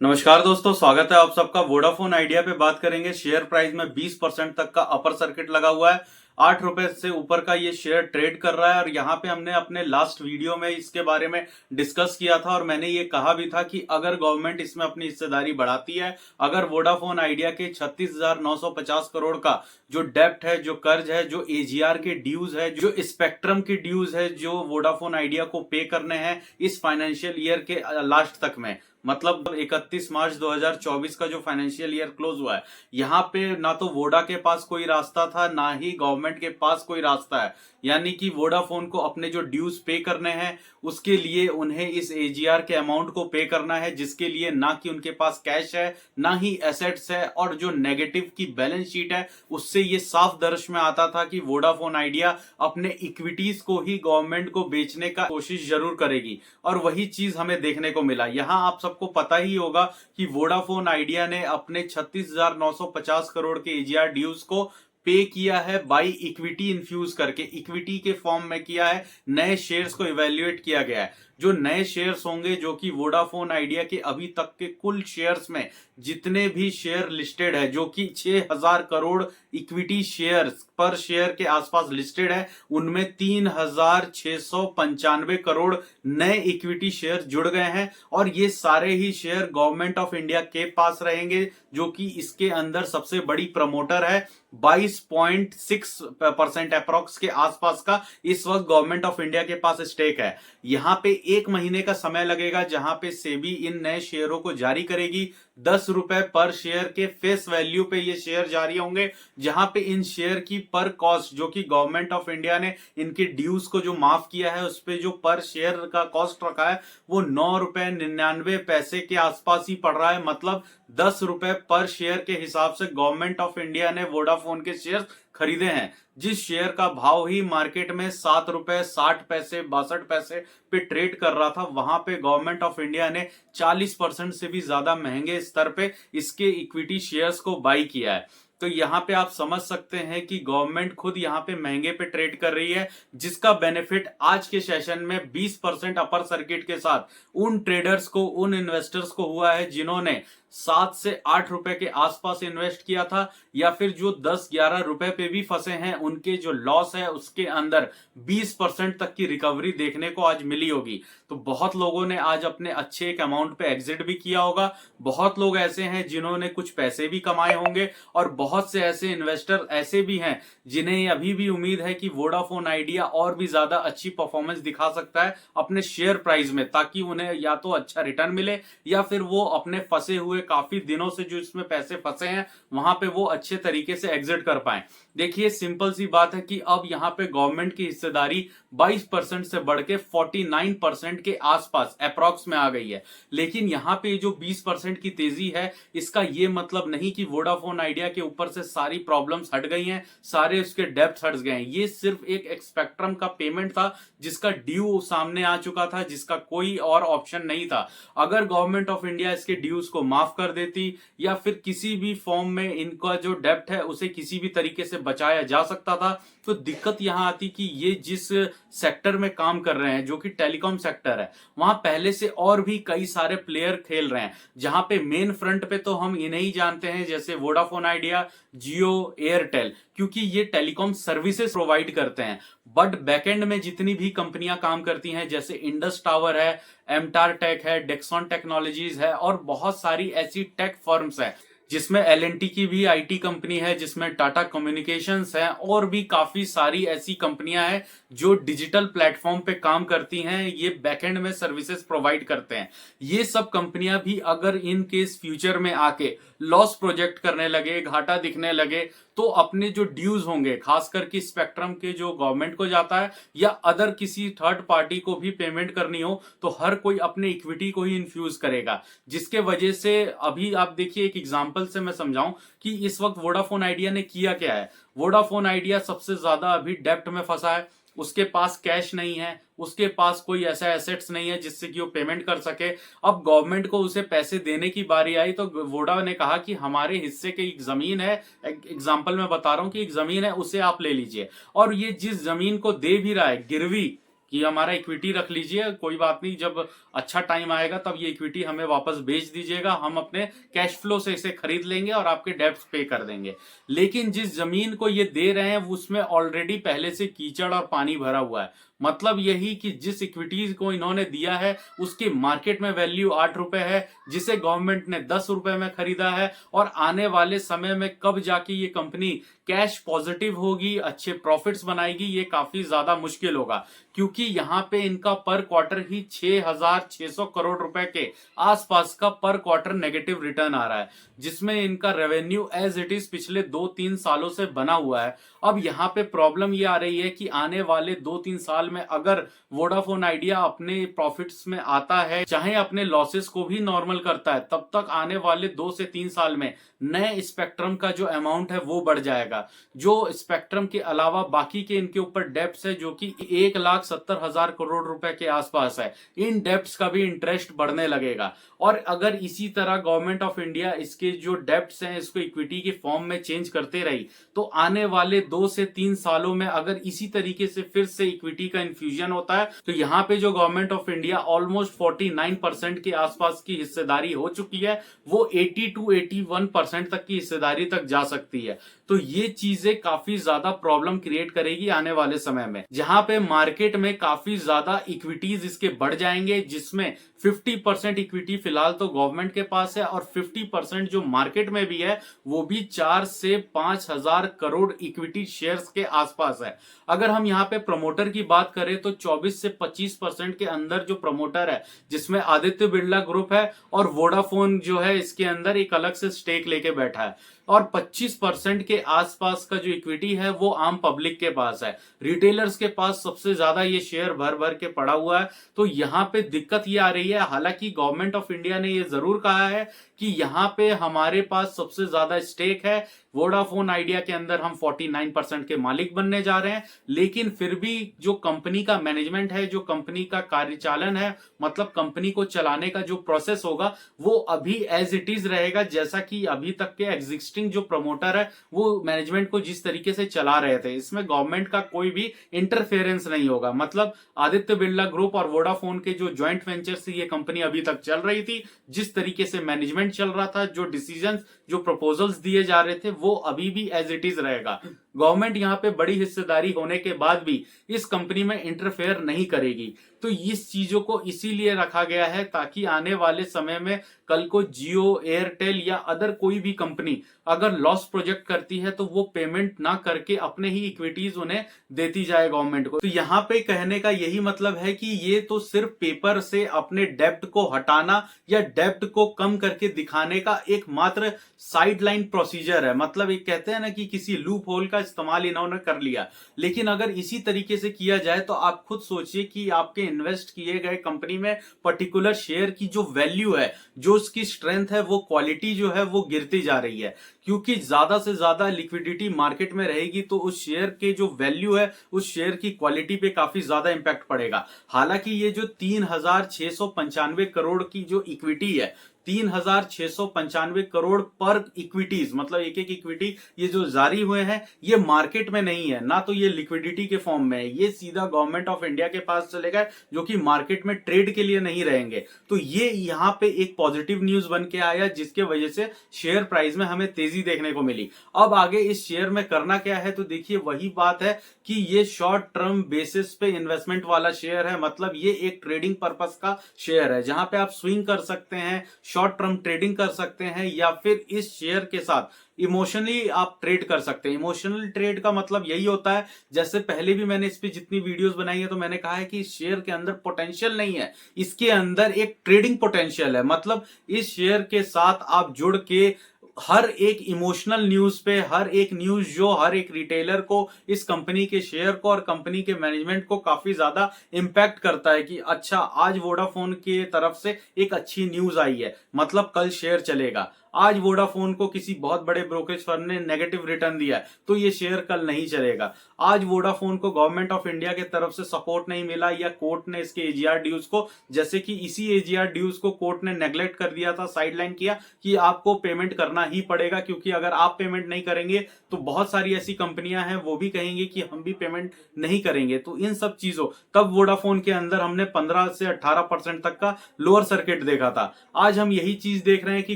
नमस्कार दोस्तों, स्वागत है आप सबका। वोडाफोन आइडिया पे बात करेंगे। शेयर प्राइस में 20% तक का अपर सर्किट लगा हुआ है। 8 रुपए से ऊपर का ये शेयर ट्रेड कर रहा है और यहाँ पे हमने अपने लास्ट वीडियो में इसके बारे में डिस्कस किया था और मैंने ये कहा भी था कि अगर गवर्नमेंट इसमें अपनी हिस्सेदारी बढ़ाती है, अगर वोडाफोन आइडिया के 36,950 करोड़ का जो डेप्ट है, जो कर्ज है, जो एजीआर के ड्यूज है, जो स्पेक्ट्रम के ड्यूज है, जो वोडाफोन आइडिया को पे करने हैं इस फाइनेंशियल ईयर के लास्ट तक में, मतलब 31 मार्च 2024 का जो फाइनेंशियल ईयर क्लोज हुआ है, यहाँ पे ना तो वोडा के पास कोई रास्ता था, ना ही गवर्नमेंट के पास कोई रास्ता है। यानी कि वोडाफोन को अपने जो ड्यूज पे करने हैं उसके लिए उन्हें इस एजीआर के अमाउंट को पे करना है, जिसके लिए ना कि उनके पास कैश है, ना ही एसेट्स है। और जो नेगेटिव की बैलेंस शीट है उससे ये साफ दर्श में आता था कि वोडाफोन आइडिया अपने इक्विटीज को ही गवर्नमेंट को बेचने का कोशिश जरूर करेगी और वही चीज हमें देखने को मिला। यहाँ आप सबको पता ही होगा कि वोडाफोन आइडिया ने अपने 36,950 करोड़ के एजीआर ड्यूज को पे किया है बाई इक्विटी इन्फ्यूज करके। इक्विटी के फॉर्म में किया है, नए शेयर्स को इवेल्युएट किया गया है। जो नए शेयर्स होंगे, जो कि वोडाफोन आइडिया के अभी तक के कुल शेयर्स में जितने भी शेयर लिस्टेड है, जो कि 6,000 करोड़ इक्विटी शेयर्स पर शेयर के आसपास लिस्टेड है, उनमें 3,695 करोड़ नए इक्विटी शेयर जुड़ गए हैं और ये सारे ही शेयर गवर्नमेंट ऑफ इंडिया के पास रहेंगे, जो कि इसके अंदर सबसे बड़ी प्रमोटर है। 22.6% अप्रोक्स के आसपास का इस वक्त गवर्नमेंट ऑफ इंडिया के पास स्टेक है। यहां पे 1 महीने का समय लगेगा, जहां पे सेबी इन नए शेयरों को जारी करेगी। 10 रुपए पर शेयर के फेस वैल्यू पे ये शेयर जारी होंगे, जहां पे इन शेयर की पर कॉस्ट, जो कि गवर्नमेंट ऑफ इंडिया ने इनके ड्यूज को जो माफ किया है उस पे जो पर शेयर का कॉस्ट रखा है वो 9 रुपए 99 पैसे के आसपास ही पड़ रहा है। मतलब 10 रुपए पर शेयर के हिसाब से गवर्नमेंट ऑफ इंडिया ने वोडाफोन के शेयर खरीदे हैं, जिस शेयर का भाव ही मार्केट में 7 रुपए 60 पैसे 62 पैसे पे ट्रेड कर रहा था, वहां पे गवर्नमेंट ऑफ इंडिया ने 40% से भी ज्यादा महंगे स्तर पे इसके इक्विटी शेयर्स को बाई किया है। तो यहाँ पे आप समझ सकते हैं कि गवर्नमेंट खुद यहाँ पे महंगे पे ट्रेड कर रही है, जिसका बेनिफिट आज के सेशन में 20% अपर सर्किट के साथ उन ट्रेडर्स को, उन इन्वेस्टर्स को हुआ है जिन्होंने 7 से 8 रुपए के आसपास इन्वेस्ट किया था, या फिर जो 10-11 रुपए पे भी फंसे हैं, उनके जो लॉस है उसके अंदर 20% तक की रिकवरी देखने को आज मिली होगी। तो बहुत लोगों ने आज अपने अच्छे एक अमाउंट पे एग्जिट भी किया होगा। बहुत लोग ऐसे हैं जिन्होंने कुछ पैसे भी कमाए होंगे और बहुत से ऐसे इन्वेस्टर ऐसे भी हैं जिन्हें अभी भी उम्मीद है कि वोडाफोन आइडिया और भी ज्यादा अच्छी परफॉर्मेंस दिखा सकता है अपने शेयर प्राइस में, ताकि उन्हें या तो अच्छा रिटर्न मिले या फिर वो अपने फंसे हुए काफी दिनों से जो इसमें पैसे फंसे हैं वहां पे वो अच्छे तरीके से एग्जिट कर पाए। देखिए, सिंपल सी बात है कि अब यहाँ पे गवर्नमेंट की हिस्सेदारी 22% से बढ़ के 49% के आसपास अप्रॉक्स में आ गई है। लेकिन यहाँ पे जो 20% की तेजी है, इसका ये मतलब नहीं कि वोडाफोन आइडिया के ऊपर से सारी प्रॉब्लम्स हट गई हैं, सारे उसके डेब्ट हट गए हैं। ये सिर्फ एक स्पेक्ट्रम का पेमेंट था जिसका ड्यू सामने आ चुका था, जिसका कोई और ऑप्शन नहीं था। अगर गवर्नमेंट ऑफ इंडिया इसके ड्यूज को माफ कर देती या फिर किसी भी फॉर्म में इनका जो डेब्ट है उसे किसी भी तरीके से बचाया जा सकता था, तो दिक्कत यहां आती कि ये जिस सेक्टर में काम कर रहे हैं, जो कि टेलीकॉम सेक्टर है, वहां पहले से और भी कई सारे प्लेयर खेल रहे हैं। जहां पे मेन फ्रंट पे तो हम इन्हें ही जानते हैं, जैसे वोडाफोन आइडिया, जियो, एयरटेल, क्योंकि ये टेलीकॉम सर्विसेज प्रोवाइड करते हैं। बट बैकएंड में जितनी भी कंपनियां काम करती हैं, जैसे इंडस टावर है, एमटार टेक है, डेक्सॉन टेक्नोलॉजीज है और बहुत सारी ऐसी टेक फर्म्स हैं, जिसमें एलएनटी की भी आईटी कंपनी है, जिसमें टाटा कम्युनिकेशंस है और भी काफी सारी ऐसी कंपनियां हैं जो डिजिटल प्लेटफॉर्म पे काम करती हैं। ये बैकएंड में सर्विसेज प्रोवाइड करते हैं। ये सब कंपनियां भी अगर इन केस फ्यूचर में आके लॉस प्रोजेक्ट करने लगे, घाटा दिखने लगे, तो अपने जो ड्यूज होंगे, खासकर कि स्पेक्ट्रम के जो गवर्नमेंट को जाता है या अदर किसी थर्ड पार्टी को भी पेमेंट करनी हो, तो हर कोई अपने इक्विटी को ही इन्फ्यूज करेगा। जिसके वजह से अभी आप देखिए, एक एग्जांपल से मैं समझाऊं कि इस वक्त वोडाफोन आइडिया ने किया क्या है। वोडाफोन आइडिया सबसे ज्यादा अभी डेप्ट में फंसा है, उसके पास कैश नहीं है, उसके पास कोई ऐसा एसेट्स नहीं है जिससे कि वो पेमेंट कर सके। अब गवर्नमेंट को उसे पैसे देने की बारी आई तो वोडा ने कहा कि हमारे हिस्से की एक जमीन है, एग्जांपल मैं बता रहा हूं कि एक जमीन है, उसे आप ले लीजिए। और ये जिस जमीन को दे भी रहा है गिरवी, कि हमारा इक्विटी रख लीजिए, कोई बात नहीं, जब अच्छा टाइम आएगा तब ये इक्विटी हमें वापस बेच दीजिएगा, हम अपने कैश फ्लो से इसे खरीद लेंगे और आपके डेब्ट्स पे कर देंगे। लेकिन जिस जमीन को ये दे रहे हैं उसमें ऑलरेडी पहले से कीचड़ और पानी भरा हुआ है। मतलब यही कि जिस इक्विटीज को इन्होंने दिया है उसकी मार्केट में वैल्यू 8 रुपए है, जिसे गवर्नमेंट ने 10 रुपए में खरीदा है, और आने वाले समय में कब जाके ये कंपनी कैश पॉजिटिव होगी, अच्छे प्रॉफिट्स बनाएगी, ये काफी ज्यादा मुश्किल होगा। क्योंकि यहाँ पे इनका पर क्वार्टर ही 6,600 करोड़ रुपए के आसपास का पर क्वार्टर नेगेटिव रिटर्न आ रहा है, जिसमें इनका रेवेन्यू एज इट इज पिछले 2-3 सालों से बना हुआ है। अब यहाँ पे प्रॉब्लम ये आ रही है कि आने वाले 2-3 साल में अगर वोडाफोन आइडिया अपने प्रॉफिट्स में आता है, चाहे अपने लॉसेस को भी नॉर्मल करता है, तब तक आने वाले 2 से 3 साल में नए स्पेक्ट्रम का जो अमाउंट है वो बढ़ जाएगा। जो स्पेक्ट्रम के अलावा बाकी के इनके ऊपर डेब्ट्स है जो कि 1,70,000 करोड़ रुपए के आसपास है, इन डेब्ट्स का भी इंटरेस्ट बढ़ने लगेगा। और अगर इसी तरह गवर्नमेंट ऑफ इंडिया इसके जो डेब्ट्स हैं इसको इक्विटी के फॉर्म में चेंज करते रही, तो आने वाले 2 से 3 सालों में अगर इसी तरीके से फिर से इक्विटी का इन्फ्यूजन होता है, तो यहाँ पे जो गवर्नमेंट ऑफ इंडिया ऑलमोस्ट 49% के आसपास की हिस्सेदारी हो चुकी है, वो 80 to 81% तक की हिस्सेदारी तक जा सकती है। तो ये चीजें काफी ज्यादा प्रॉब्लम क्रिएट करेगी आने वाले समय में, जहां पे मार्केट में काफी ज्यादा इक्विटीज इसके बढ़ जाएंगे, जिसमें 50% इक्विटी फिलहाल तो गवर्नमेंट के पास है, और 50% जो मार्केट में भी है वो भी 4 से 5,000 करोड़ इक्विटी शेयर्स के आसपास है। अगर हम यहाँ पे प्रमोटर की बात करें तो 24 से 25% के अंदर जो प्रमोटर है, जिसमें आदित्य बिरला ग्रुप है और वोडाफोन जो है इसके अंदर एक अलग से स्टेक लेके बैठा है, और 25% के आसपास का जो इक्विटी है वो आम पब्लिक के पास है। रिटेलर्स के पास सबसे ज्यादा ये शेयर भर भर के पड़ा हुआ है। तो यहाँ पे दिक्कत ये आ रही है, हालांकि गवर्नमेंट ऑफ इंडिया ने ये जरूर कहा है कि यहाँ पे हमारे पास सबसे ज्यादा स्टेक है, वोडाफोन आइडिया के अंदर हम 49% के मालिक बनने जा रहे हैं, लेकिन फिर भी जो कंपनी का मैनेजमेंट है, जो कंपनी का कार्यचालन है, मतलब कंपनी को चलाने का जो प्रोसेस होगा, वो अभी एज इट इज रहेगा, जैसा कि अभी तक के एग्जिस्टिंग जो प्रमोटर है वो मैनेजमेंट को जिस तरीके से चला रहे थे। इसमें गवर्नमेंट का कोई भी इंटरफेरेंस नहीं होगा। मतलब आदित्य बिरला ग्रुप और वोडाफोन के जो ज्वाइंट वेंचर से ये कंपनी अभी तक चल रही थी, जिस तरीके से मैनेजमेंट चल रहा था, जो डिसीजंस, जो प्रपोजल्स दिए जा रहे थे, वो अभी भी एज इट इज रहेगा। गवर्नमेंट यहाँ पे बड़ी हिस्सेदारी होने के बाद भी इस कंपनी में इंटरफेयर नहीं करेगी। तो इस चीजों को इसीलिए रखा गया है ताकि आने वाले समय में कल को जियो, एयरटेल या अदर कोई भी कंपनी अगर लॉस प्रोजेक्ट करती है तो वो पेमेंट ना करके अपने ही इक्विटीज उन्हें देती जाए गवर्नमेंट को। तो यहाँ पे कहने का यही मतलब है कि ये तो सिर्फ पेपर से अपने डेब्ट को हटाना या डेब्ट को कम करके दिखाने का एक मात्र साइडलाइन प्रोसीजर है। मतलब एक कहते हैं ना कि किसी लूप होल का इस्तेमाल इन्होंने कर लिया। लेकिन अगर इसी तरीके से किया जाए तो आप खुद सोचिए कि आपके इन्वेस्ट किए गए कंपनी में पर्टिकुलर शेयर की जो वैल्यू है, जो उसकी स्ट्रेंथ है, वो क्वालिटी जो है वो गिरती जा रही है। क्योंकि ज्यादा से ज्यादा लिक्विडिटी मार्केट में रहेगी तो उस शेयर के जो वैल्यू है, उस शेयर की क्वालिटी पे काफी ज्यादा इंपैक्ट पड़ेगा। हालांकि ये जो 3,695 करोड़ की जो इक्विटी है, 3,695 करोड़ पर इक्विटीज, मतलब एक एक इक्विटी ये जो जारी हुए हैं ये मार्केट में नहीं है, ना तो ये लिक्विडिटी के फॉर्म में है, ये सीधा गवर्नमेंट ऑफ इंडिया के पास चलेगा जो कि मार्केट में ट्रेड के लिए नहीं रहेंगे। तो ये यहाँ पे एक पॉजिटिव न्यूज बन के आया, जिसके वजह से शेयर प्राइस में हमें तेजी देखने को मिली। अब आगे इस शेयर में करना क्या है, तो देखिए वही बात है कि ये शॉर्ट टर्म बेसिस पे इन्वेस्टमेंट वाला शेयर है। मतलब ये एक ट्रेडिंग पर्पस का शेयर है, जहां पे आप स्विंग कर सकते हैं, शॉर्ट टर्म ट्रेडिंग कर सकते हैं, या फिर इस शेयर के साथ इमोशनली आप ट्रेड कर सकते हैं। इमोशनल ट्रेड का मतलब यही होता है, जैसे पहले भी मैंने इस पे जितनी वीडियोस बनाई है तो मैंने कहा है कि इस शेयर के अंदर पोटेंशियल नहीं है, इसके अंदर एक ट्रेडिंग पोटेंशियल है। मतलब इस शेयर के साथ आप जुड़ के हर एक इमोशनल न्यूज पे, हर एक न्यूज जो हर एक रिटेलर को, इस कंपनी के शेयर को और कंपनी के मैनेजमेंट को काफी ज्यादा इंपैक्ट करता है कि अच्छा आज वोडाफोन की तरफ से एक अच्छी न्यूज आई है, मतलब कल शेयर चलेगा। आज वोडाफोन को किसी बहुत बड़े ब्रोकरेज फर्म ने नेगेटिव रिटर्न दिया है तो ये शेयर कल नहीं चलेगा। आज वोडाफोन को गवर्नमेंट ऑफ इंडिया की तरफ से सपोर्ट नहीं मिला या कोर्ट ने इसके एजीआर ड्यूज को, जैसे कि इसी एजीआर ड्यूज को कोर्ट ने नेग्लेक्ट कर दिया था, साइडलाइन किया कि आपको पेमेंट करना ही पड़ेगा, क्योंकि अगर आप पेमेंट नहीं करेंगे तो बहुत सारी ऐसी कंपनियां हैं वो भी कहेंगे कि हम भी पेमेंट नहीं करेंगे। तो इन सब चीजों तब वोडाफोन के अंदर हमने 15 से 18% तक का लोअर सर्किट देखा था। आज हम यही चीज देख रहे हैं कि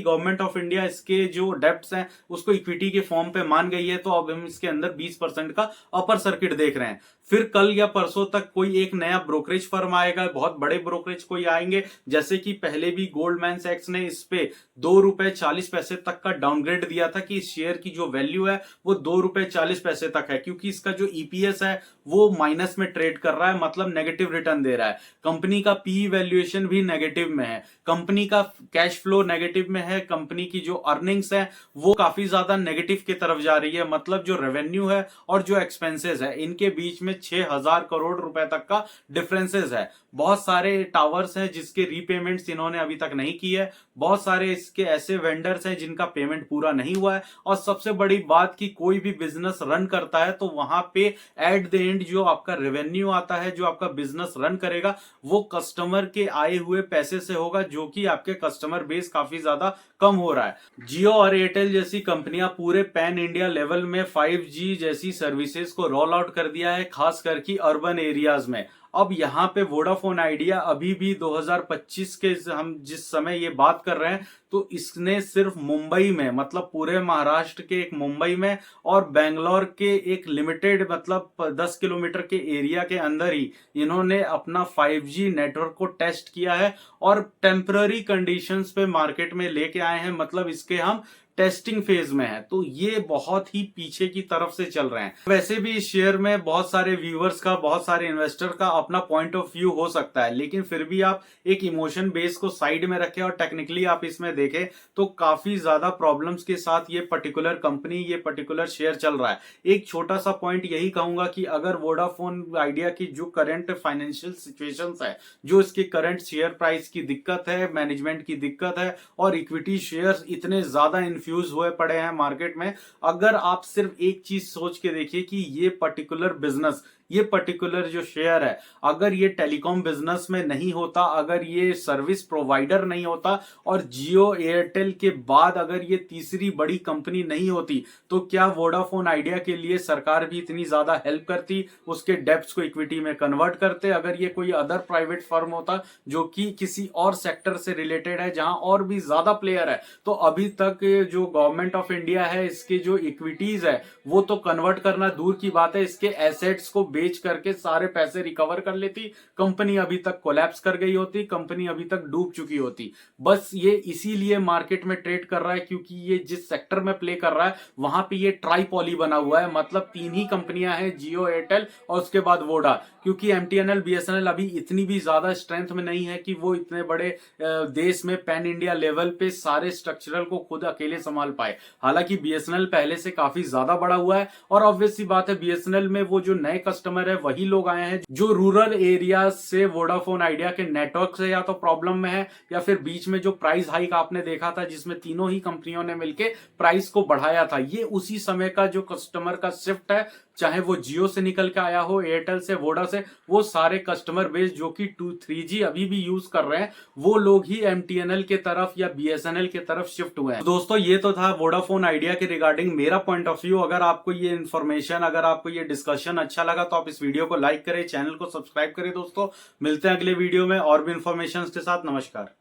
गवर्नमेंट ऑफ इंडिया इसके जो डेब्ट्स हैं उसको इक्विटी के फॉर्म पे मान गई है, तो अब हम इसके अंदर 20% का अपर सर्किट देख रहे हैं। फिर कल या परसों तक कोई एक नया ब्रोकरेज फर्म आएगा, बहुत बड़े ब्रोकरेज कोई आएंगे, जैसे कि पहले भी गोल्डमैन सैक्स ने इस पे ₹2.40 तक का डाउनग्रेड दिया था कि इस शेयर की जो वैल्यू है वो ₹2.40 तक है, क्योंकि इसका जो ईपीएस है वो माइनस में ट्रेड कर रहा है, मतलब नेगेटिव रिटर्न दे रहा है। कंपनी का पी वैल्यूएशन भी नेगेटिव में है, कंपनी का कैश फ्लो नेगेटिव में है, कंपनी की जो अर्निंग्स है वो काफी ज्यादा नेगेटिव की तरफ जा रही है, मतलब जो रेवेन्यू है और जो एक्सपेंसेस है इनके बीच में 6,000 करोड़ रुपए तक का डिफरेंसेस है। बहुत सारे टावर्स हैं जिसके रीपेमेंट्स इन्होंने अभी तक नहीं की है, बहुत सारे इसके ऐसे वेंडर्स हैं जिनका पेमेंट पूरा नहीं हुआ है, और सबसे बड़ी बात कि कोई भी बिजनेस रन करता है तो वहां पे एट द एंड जो आपका रेवेन्यू आता है, जो आपका बिजनेस रन करेगा वो कस्टमर के आए हुए पैसे से होगा, जो कि आपके कस्टमर बेस काफी ज्यादा कम हो रहा है। जियो और एयरटेल जैसी कंपनियां पूरे पैन इंडिया लेवल में 5G जैसी सर्विसेज को रोल आउट कर दिया है, खास करके अर्बन एरियाज में। अब यहाँ पे वोडाफोन आइडिया अभी भी 2025 के हम जिस समय ये बात कर रहे हैं तो इसने सिर्फ मुंबई में, मतलब पूरे महाराष्ट्र के एक मुंबई में और बेंगलोर के एक लिमिटेड मतलब 10 किलोमीटर के एरिया के अंदर ही इन्होंने अपना 5G नेटवर्क को टेस्ट किया है और टेम्पररी कंडीशंस पे मार्केट में लेके आए हैं, मतलब इसके हम टेस्टिंग फेज में है। तो ये बहुत ही पीछे की तरफ से चल रहे हैं। वैसे भी इस शेयर में बहुत सारे व्यूअर्स का, बहुत सारे इन्वेस्टर का अपना पॉइंट ऑफ व्यू हो सकता है, लेकिन फिर भी आप एक इमोशन बेस को साइड में रखें और टेक्निकली आप इसमें देखें तो काफी ज्यादा प्रॉब्लम्स के साथ ये पर्टिकुलर कंपनी, ये पर्टिकुलर शेयर चल रहा है। एक छोटा सा पॉइंट यही कहूंगा कि अगर वोडाफोन आइडिया की जो करंट फाइनेंशियल सिचुएशन है, जो इसके करंट शेयर प्राइस की दिक्कत है, मैनेजमेंट की दिक्कत है और इक्विटी शेयर इतने ज्यादा इन्फ्यूज हुए पड़े हैं मार्केट में, अगर आप सिर्फ एक चीज सोच के देखिए कि ये पर्टिकुलर बिजनेस, ये पर्टिकुलर जो शेयर है, अगर ये टेलीकॉम बिजनेस में नहीं होता, अगर ये सर्विस प्रोवाइडर नहीं होता और जियो एयरटेल के बाद अगर ये तीसरी बड़ी कंपनी नहीं होती, तो क्या वोडाफोन आइडिया के लिए सरकार भी इतनी ज्यादा हेल्प करती, उसके डेब्ट्स को इक्विटी में कन्वर्ट करते? अगर ये कोई अदर प्राइवेट फर्म होता जो कि किसी और सेक्टर से रिलेटेड है, जहां और भी ज्यादा प्लेयर है, तो अभी तक जो गवर्नमेंट ऑफ इंडिया है इसके जो इक्विटीज है वो तो कन्वर्ट करना दूर की बात है, इसके एसेट्स को बेच करके सारे पैसे रिकवर कर लेती, कंपनी अभी तक कोलैप्स कर गई होती, कंपनी अभी तक डूब चुकी होती। बस ये इसीलिए मार्केट में ट्रेड कर रहा है क्योंकि ये जिस सेक्टर में प्ले कर रहा है वहां पे ये ट्राईपॉली बना हुआ है, मतलब 3 ही कंपनियां हैं, जियो, एयरटेल और उसके बाद वोडा, क्योंकि एमटीएनएल, बीएसएनएल अभी इतनी भी ज्यादा स्ट्रेंथ में नहीं है कि वो इतने बड़े देश में पैन इंडिया लेवल पे सारे स्ट्रक्चरल को खुद अकेले संभाल पाए। हालांकि बीएसएनएल पहले से काफी ज्यादा बड़ा हुआ है और ऑब्वियस सी बात है बीएसएनएल में वो जो नए कस्टमर है वही लोग आए हैं जो रूरल एरिया से वोडाफोन आइडिया के नेटवर्क से या तो प्रॉब्लम में है, या फिर बीच में जो प्राइस हाइक आपने देखा था जिसमें तीनों ही कंपनियों ने मिलकर प्राइस को बढ़ाया था, ये उसी समय का जो कस्टमर का शिफ्ट है, चाहे वो जियो से निकल के आया हो, एयरटेल से, वोडा से, वो सारे कस्टमर बेस जो कि 2-3G अभी भी यूज कर रहे हैं वो लोग ही एमटीएनएल के तरफ या बीएसएनएल के तरफ शिफ्ट हुए हैं। दोस्तों ये तो था वोडाफोन आइडिया के रिगार्डिंग मेरा पॉइंट ऑफ व्यू। अगर आपको ये इन्फॉर्मेशन, अगर आपको ये डिस्कशन अच्छा लगा तो आप इस वीडियो को लाइक करें, चैनल को सब्सक्राइब करें। दोस्तों मिलते हैं अगले वीडियो में और भी इन्फॉर्मेशन के साथ। नमस्कार।